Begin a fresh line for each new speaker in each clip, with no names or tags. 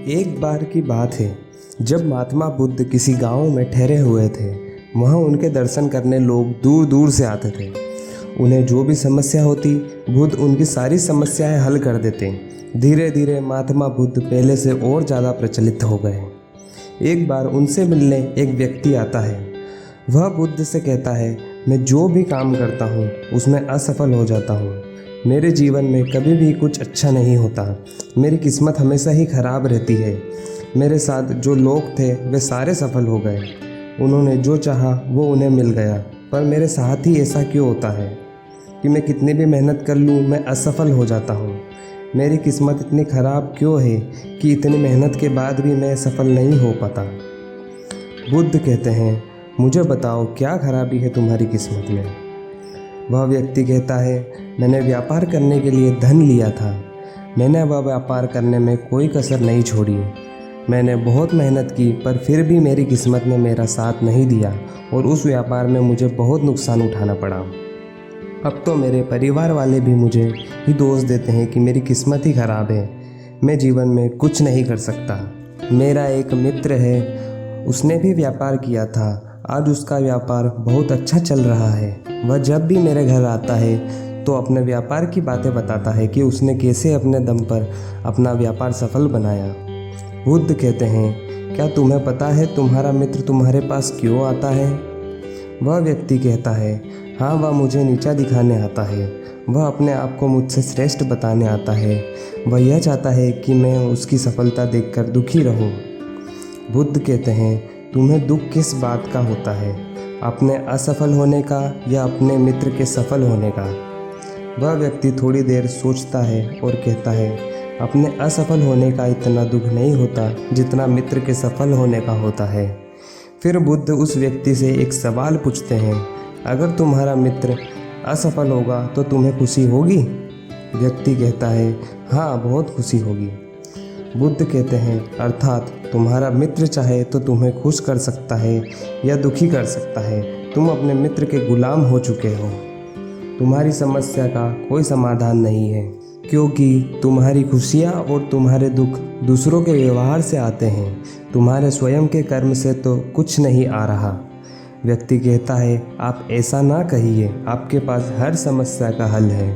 एक बार की बात है जब महात्मा बुद्ध किसी गांव में ठहरे हुए थे। वहां उनके दर्शन करने लोग दूर दूर से आते थे। उन्हें जो भी समस्या होती बुद्ध उनकी सारी समस्याएं हल कर देते। धीरे धीरे महात्मा बुद्ध पहले से और ज़्यादा प्रचलित हो गए। एक बार उनसे मिलने एक व्यक्ति आता है। वह बुद्ध से कहता है, मैं जो भी काम करता हूँ उसमें असफल हो जाता हूँ। मेरे जीवन में कभी भी कुछ अच्छा नहीं होता। मेरी किस्मत हमेशा ही खराब रहती है। मेरे साथ जो लोग थे वे सारे सफल हो गए। उन्होंने जो चाहा वो उन्हें मिल गया, पर मेरे साथ ही ऐसा क्यों होता है कि मैं कितनी भी मेहनत कर लूँ मैं असफल हो जाता हूँ। मेरी किस्मत इतनी ख़राब क्यों है कि इतनी मेहनत के बाद भी मैं सफल नहीं हो पाता। बुद्ध कहते हैं, मुझे बताओ क्या खराबी है तुम्हारी किस्मत में। वह व्यक्ति कहता है, मैंने व्यापार करने के लिए धन लिया था। मैंने वह व्यापार करने में कोई कसर नहीं छोड़ी। मैंने बहुत मेहनत की पर फिर भी मेरी किस्मत ने मेरा साथ नहीं दिया और उस व्यापार में मुझे बहुत नुकसान उठाना पड़ा। अब तो मेरे परिवार वाले भी मुझे ही दोष देते हैं कि मेरी किस्मत ही ख़राब है। मैं जीवन में कुछ नहीं कर सकता। मेरा एक मित्र है, उसने भी व्यापार किया था। आज उसका व्यापार बहुत अच्छा चल रहा है। वह जब भी मेरे घर आता है तो अपने व्यापार की बातें बताता है कि उसने कैसे अपने दम पर अपना व्यापार सफल बनाया। बुद्ध कहते हैं, क्या तुम्हें पता है तुम्हारा मित्र तुम्हारे पास क्यों आता है। वह व्यक्ति कहता है, हाँ, वह मुझे नीचा दिखाने आता है। वह अपने आप को मुझसे श्रेष्ठ बताने आता है। वह यह चाहता है कि मैं उसकी सफलता देखकर दुखी रहूं। बुद्ध कहते हैं, तुम्हें दुख किस बात का होता है, अपने असफल होने का या अपने मित्र के सफल होने का। वह व्यक्ति थोड़ी देर सोचता है और कहता है, अपने असफल होने का इतना दुख नहीं होता जितना मित्र के सफल होने का होता है। फिर बुद्ध उस व्यक्ति से एक सवाल पूछते हैं, अगर तुम्हारा मित्र असफल होगा तो तुम्हें खुशी होगी। व्यक्ति कहता है, हाँ, बहुत खुशी होगी। बुद्ध कहते हैं, अर्थात तुम्हारा मित्र चाहे तो तुम्हें खुश कर सकता है या दुखी कर सकता है। तुम अपने मित्र के गुलाम हो चुके हो। तुम्हारी समस्या का कोई समाधान नहीं है, क्योंकि तुम्हारी खुशियाँ और तुम्हारे दुख दूसरों के व्यवहार से आते हैं। तुम्हारे स्वयं के कर्म से तो कुछ नहीं आ रहा। व्यक्ति कहता है, आप ऐसा ना कहिए, आपके पास हर समस्या का हल है।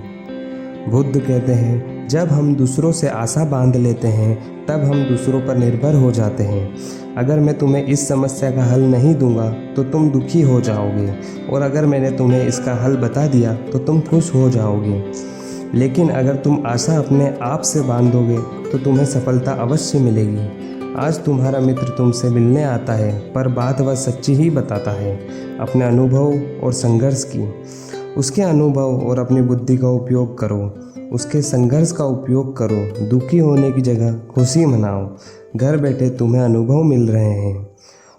बुद्ध कहते हैं, जब हम दूसरों से आशा बांध लेते हैं तब हम दूसरों पर निर्भर हो जाते हैं। अगर मैं तुम्हें इस समस्या का हल नहीं दूंगा तो तुम दुखी हो जाओगे, और अगर मैंने तुम्हें इसका हल बता दिया तो तुम खुश हो जाओगे। लेकिन अगर तुम आशा अपने आप से बांधोगे तो तुम्हें सफलता अवश्य मिलेगी। आज तुम्हारा मित्र तुमसे मिलने आता है, पर बात वह सच्ची ही बताता है, अपने अनुभव और संघर्ष की। उसके अनुभव और अपनी बुद्धि का उपयोग करो, उसके संघर्ष का उपयोग करो। दुखी होने की जगह खुशी मनाओ। घर बैठे तुम्हें अनुभव मिल रहे हैं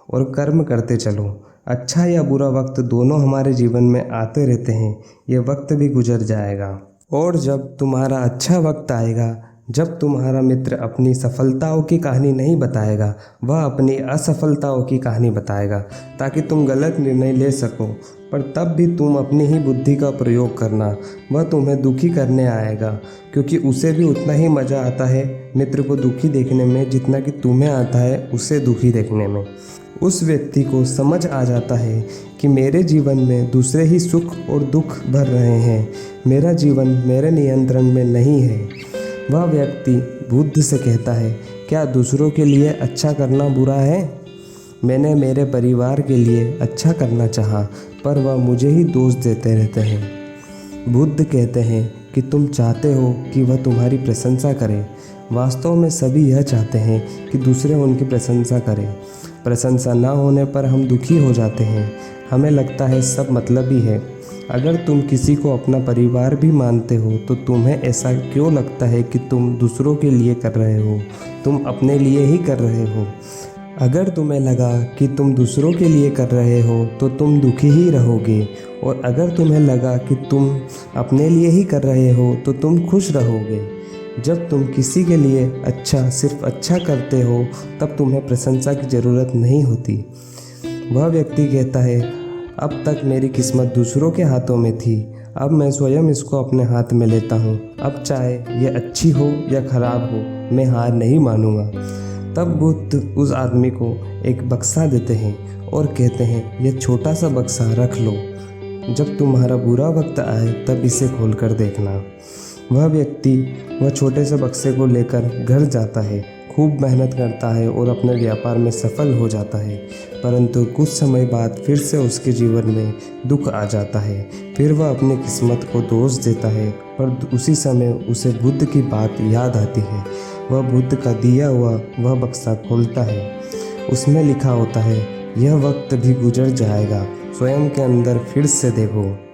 और कर्म करते चलो। अच्छा या बुरा वक्त दोनों हमारे जीवन में आते रहते हैं। ये वक्त भी गुजर जाएगा, और जब तुम्हारा अच्छा वक्त आएगा, जब तुम्हारा मित्र अपनी सफलताओं की कहानी नहीं बताएगा, वह अपनी असफलताओं की कहानी बताएगा, ताकि तुम गलत निर्णय ले सको। पर तब भी तुम अपनी ही बुद्धि का प्रयोग करना। वह तुम्हें दुखी करने आएगा, क्योंकि उसे भी उतना ही मज़ा आता है मित्र को दुखी देखने में जितना कि तुम्हें आता है उसे दुखी देखने में। उस व्यक्ति को समझ आ जाता है कि मेरे जीवन में दूसरे ही सुख और दुख भर रहे हैं। मेरा जीवन मेरे नियंत्रण में नहीं है। वह व्यक्ति बुद्ध से कहता है, क्या दूसरों के लिए अच्छा करना बुरा है। मैंने मेरे परिवार के लिए अच्छा करना चाहा, पर वह मुझे ही दोष देते रहते हैं। बुद्ध कहते हैं कि तुम चाहते हो कि वह तुम्हारी प्रशंसा करे। वास्तव में सभी यह चाहते हैं कि दूसरे उनकी प्रशंसा करें। प्रशंसा न होने पर हम दुखी हो जाते हैं। हमें लगता है सब मतलबी है। अगर तुम किसी को अपना परिवार भी मानते हो तो तुम्हें ऐसा क्यों लगता है कि तुम दूसरों के लिए कर रहे हो, तुम अपने लिए ही कर रहे हो। अगर तुम्हें लगा कि तुम दूसरों के लिए कर रहे हो तो तुम दुखी ही रहोगे, और अगर तुम्हें लगा कि तुम अपने लिए ही कर रहे हो तो तुम खुश रहोगे। जब तुम किसी के लिए अच्छा सिर्फ अच्छा करते हो तब तुम्हें प्रशंसा की ज़रूरत नहीं होती। वह व्यक्ति कहता है, अब तक मेरी किस्मत दूसरों के हाथों में थी, अब मैं स्वयं इसको अपने हाथ में लेता हूँ। अब चाहे यह अच्छी हो या ख़राब हो, मैं हार नहीं मानूंगा। तब बुद्ध उस आदमी को एक बक्सा देते हैं और कहते हैं, यह छोटा सा बक्सा रख लो, जब तुम्हारा बुरा वक्त आए तब इसे खोलकर देखना। वह व्यक्ति वह छोटे से बक्से को लेकर घर जाता है, खूब मेहनत करता है और अपने व्यापार में सफल हो जाता है। परंतु कुछ समय बाद फिर से उसके जीवन में दुख आ जाता है। फिर वह अपनी किस्मत को दोष देता है, पर उसी समय उसे बुद्ध की बात याद आती है। वह बुद्ध का दिया हुआ वह बक्सा खोलता है। उसमें लिखा होता है, यह वक्त भी गुजर जाएगा, स्वयं के अंदर फिर से देखो।